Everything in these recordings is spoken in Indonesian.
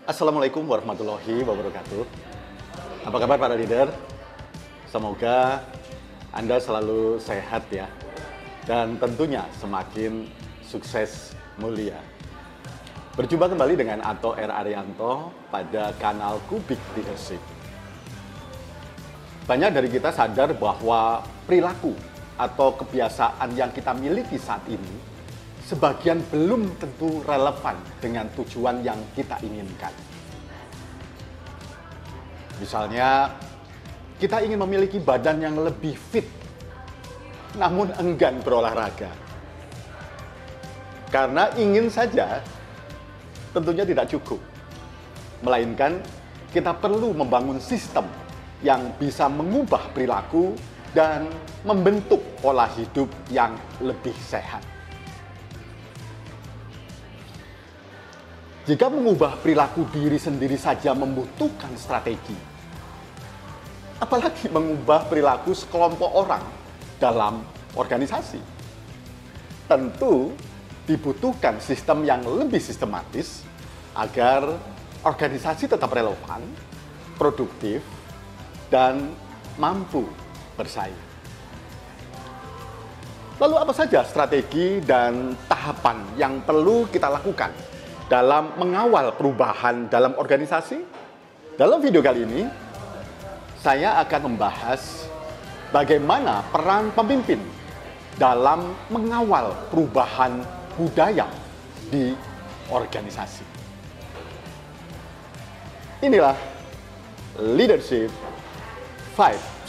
Assalamualaikum warahmatullahi wabarakatuh. Apa kabar para leader? Semoga Anda selalu sehat ya. Dan tentunya semakin sukses mulia. Berjumpa kembali dengan Anto R. Arianto pada kanal Kubik Leadership. Banyak dari kita sadar bahwa perilaku atau kebiasaan yang kita miliki saat ini sebagian belum tentu relevan dengan tujuan yang kita inginkan. Misalnya, kita ingin memiliki badan yang lebih fit, namun enggan berolahraga. Karena ingin saja, tentunya tidak cukup. Melainkan, kita perlu membangun sistem yang bisa mengubah perilaku dan membentuk pola hidup yang lebih sehat. Jika mengubah perilaku diri sendiri saja membutuhkan strategi, apalagi mengubah perilaku sekelompok orang dalam organisasi. Tentu dibutuhkan sistem yang lebih sistematis agar organisasi tetap relevan, produktif, dan mampu bersaing. Lalu apa saja strategi dan tahapan yang perlu kita lakukan dalam mengawal perubahan dalam organisasi? Dalam video kali ini, saya akan membahas bagaimana peran pemimpin dalam mengawal perubahan budaya di organisasi. Inilah Leadership Vibes.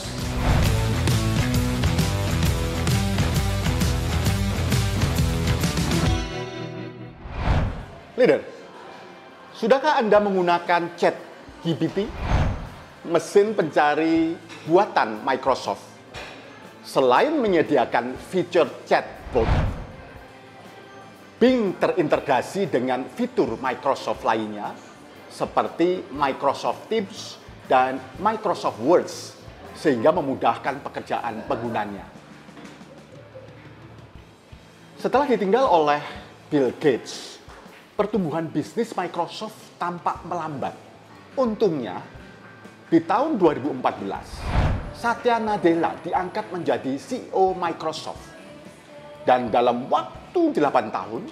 Leader, sudahkah Anda menggunakan ChatGPT, mesin pencari buatan Microsoft? Selain menyediakan fitur chatbot, Bing terintegrasi dengan fitur Microsoft lainnya seperti Microsoft Teams dan Microsoft Word, sehingga memudahkan pekerjaan penggunanya. Setelah ditinggal oleh Bill Gates, pertumbuhan bisnis Microsoft tampak melambat. Untungnya, di tahun 2014, Satya Nadella diangkat menjadi CEO Microsoft. Dan dalam waktu 8 tahun,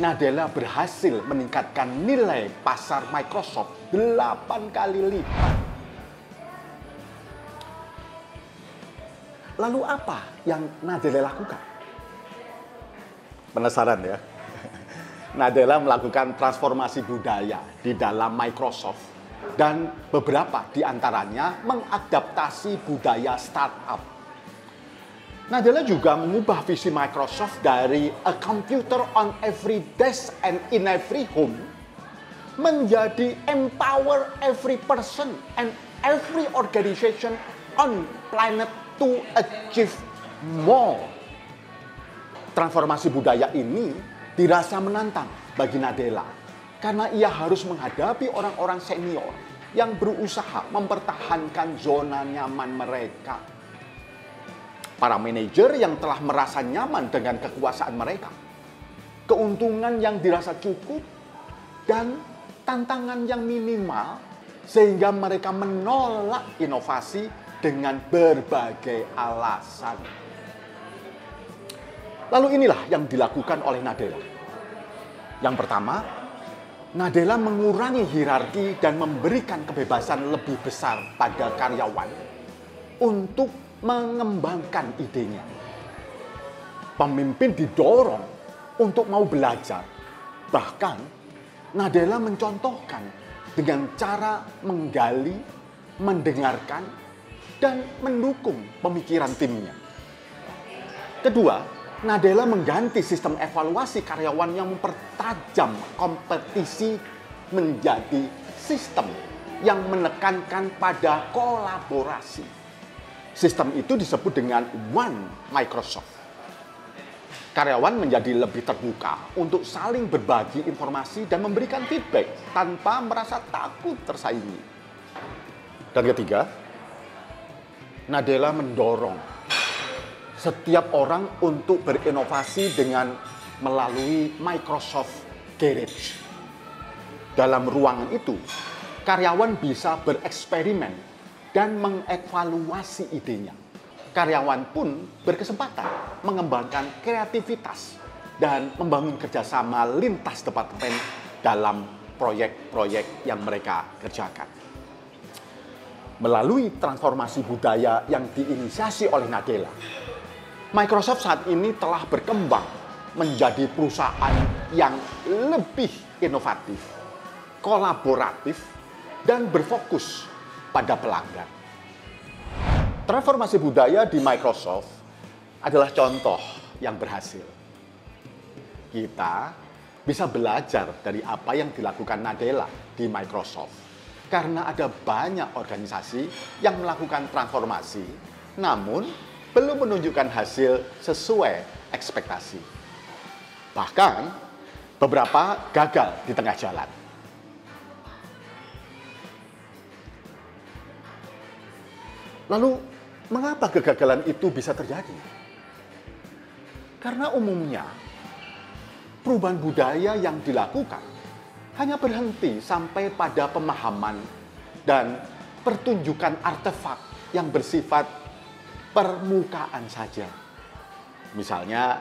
Nadella berhasil meningkatkan nilai pasar Microsoft 8 kali lipat. Lalu apa yang Nadella lakukan? Penasaran ya? Nadella melakukan transformasi budaya di dalam Microsoft dan beberapa di antaranya mengadaptasi budaya startup. Nadella juga mengubah visi Microsoft dari a computer on every desk and in every home menjadi empower every person and every organization on planet to achieve more. Transformasi budaya ini dirasa menantang bagi Nadella karena ia harus menghadapi orang-orang senior yang berusaha mempertahankan zona nyaman mereka. Para manajer yang telah merasa nyaman dengan kekuasaan mereka, keuntungan yang dirasa cukup, dan tantangan yang minimal sehingga mereka menolak inovasi dengan berbagai alasan. Lalu inilah yang dilakukan oleh Nadella. Yang pertama, Nadella mengurangi hierarki dan memberikan kebebasan lebih besar pada karyawan untuk mengembangkan idenya. Pemimpin didorong untuk mau belajar. Bahkan, Nadella mencontohkan dengan cara menggali, mendengarkan, dan mendukung pemikiran timnya. Kedua, Nadella mengganti sistem evaluasi karyawan yang mempertajam kompetisi menjadi sistem yang menekankan pada kolaborasi. Sistem itu disebut dengan One Microsoft. Karyawan menjadi lebih terbuka untuk saling berbagi informasi dan memberikan feedback tanpa merasa takut tersaingi. Dan ketiga, Nadella mendorong setiap orang untuk berinovasi dengan melalui Microsoft Garage. Dalam ruangan itu, karyawan bisa bereksperimen dan mengevaluasi idenya. Karyawan pun berkesempatan mengembangkan kreativitas dan membangun kerjasama lintas departemen dalam proyek-proyek yang mereka kerjakan. Melalui transformasi budaya yang diinisiasi oleh Nadella, Microsoft saat ini telah berkembang menjadi perusahaan yang lebih inovatif, kolaboratif, dan berfokus pada pelanggan. Transformasi budaya di Microsoft adalah contoh yang berhasil. Kita bisa belajar dari apa yang dilakukan Nadella di Microsoft. Karena ada banyak organisasi yang melakukan transformasi, namun belum menunjukkan hasil sesuai ekspektasi. Bahkan, beberapa gagal di tengah jalan. Lalu, mengapa kegagalan itu bisa terjadi? Karena umumnya, perubahan budaya yang dilakukan hanya berhenti sampai pada pemahaman dan pertunjukan artefak yang bersifat permukaan saja. Misalnya,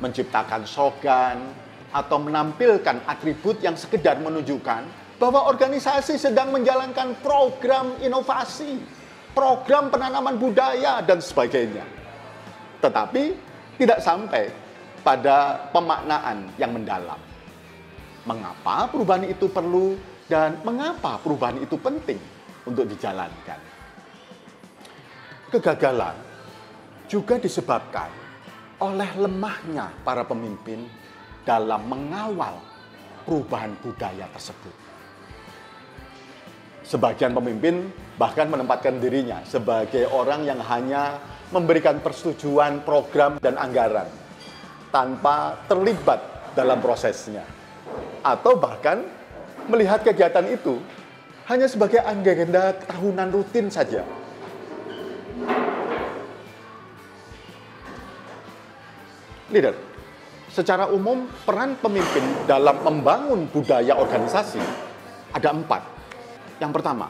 menciptakan slogan atau menampilkan atribut yang sekedar menunjukkan bahwa organisasi sedang menjalankan program inovasi, program penanaman budaya, dan sebagainya. Tetapi tidak sampai pada pemaknaan yang mendalam. Mengapa perubahan itu perlu dan mengapa perubahan itu penting untuk dijalankan. Kegagalan juga disebabkan oleh lemahnya para pemimpin dalam mengawal perubahan budaya tersebut. Sebagian pemimpin bahkan menempatkan dirinya sebagai orang yang hanya memberikan persetujuan program dan anggaran tanpa terlibat dalam prosesnya. Atau bahkan melihat kegiatan itu hanya sebagai agenda tahunan rutin saja. Leader, secara umum peran pemimpin dalam membangun budaya organisasi ada 4. Yang pertama,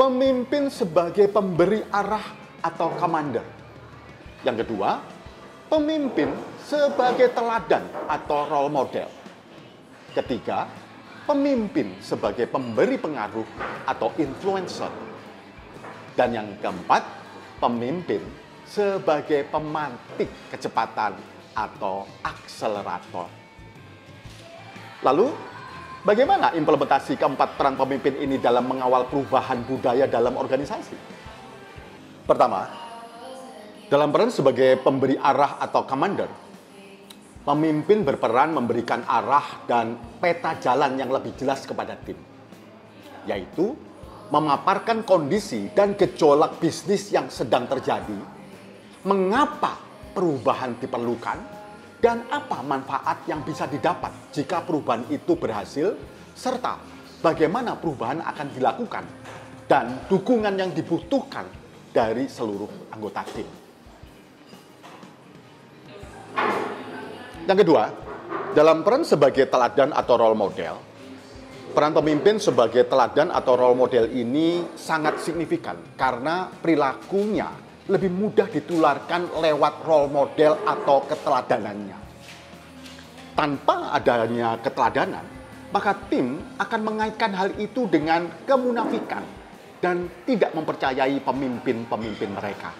pemimpin sebagai pemberi arah atau commander. Yang kedua, pemimpin sebagai teladan atau role model. Ketiga, pemimpin sebagai pemberi pengaruh atau influencer. Dan yang keempat, pemimpin sebagai pemantik kecepatan atau akselerator. Lalu, bagaimana implementasi keempat peran pemimpin ini dalam mengawal perubahan budaya dalam organisasi? Pertama, dalam peran sebagai pemberi arah atau commander, pemimpin berperan memberikan arah dan peta jalan yang lebih jelas kepada tim, yaitu memaparkan kondisi dan gejolak bisnis yang sedang terjadi, mengapa perubahan diperlukan, dan apa manfaat yang bisa didapat jika perubahan itu berhasil, serta bagaimana perubahan akan dilakukan, dan dukungan yang dibutuhkan dari seluruh anggota tim. Yang kedua, dalam peran sebagai teladan atau role model, peran pemimpin sebagai teladan atau role model ini sangat signifikan karena perilakunya lebih mudah ditularkan lewat role model atau keteladanannya. Tanpa adanya keteladanan, maka tim akan mengaitkan hal itu dengan kemunafikan dan tidak mempercayai pemimpin-pemimpin mereka.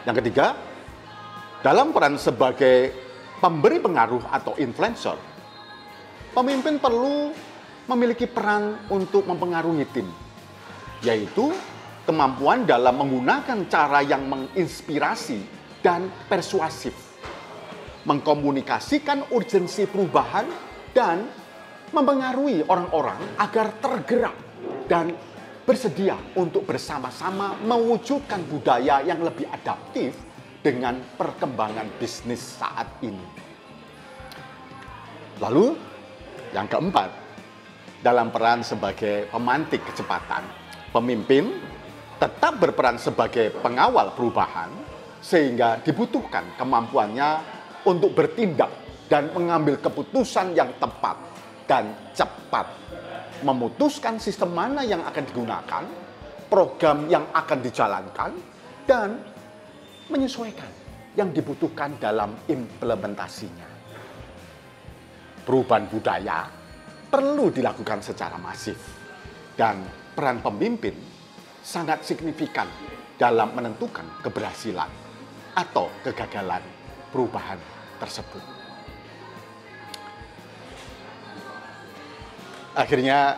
Yang ketiga, dalam peran sebagai pemberi pengaruh atau influencer, pemimpin perlu memiliki peran untuk mempengaruhi tim, yaitu kemampuan dalam menggunakan cara yang menginspirasi dan persuasif, mengkomunikasikan urgensi perubahan, dan mempengaruhi orang-orang agar tergerak dan bersedia untuk bersama-sama mewujudkan budaya yang lebih adaptif dengan perkembangan bisnis saat ini. Lalu, yang keempat, dalam peran sebagai pemantik kecepatan, pemimpin tetap berperan sebagai pengawal perubahan, sehingga dibutuhkan kemampuannya untuk bertindak dan mengambil keputusan yang tepat dan cepat memutuskan sistem mana yang akan digunakan, program yang akan dijalankan, dan menyesuaikan yang dibutuhkan dalam implementasinya. Perubahan budaya perlu dilakukan secara masif, dan peran pemimpin sangat signifikan dalam menentukan keberhasilan atau kegagalan perubahan tersebut. Akhirnya,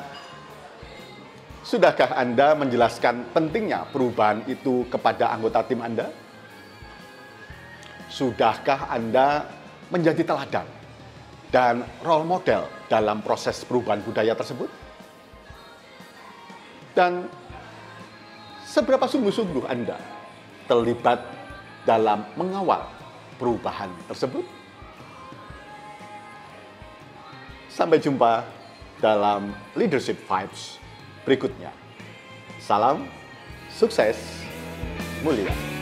sudahkah Anda menjelaskan pentingnya perubahan itu kepada anggota tim Anda? Sudahkah Anda menjadi teladan dan role model dalam proses perubahan budaya tersebut? Dan seberapa sungguh-sungguh Anda terlibat dalam mengawal perubahan tersebut? Sampai jumpa dalam Leadership Vibes berikutnya. Salam sukses mulia.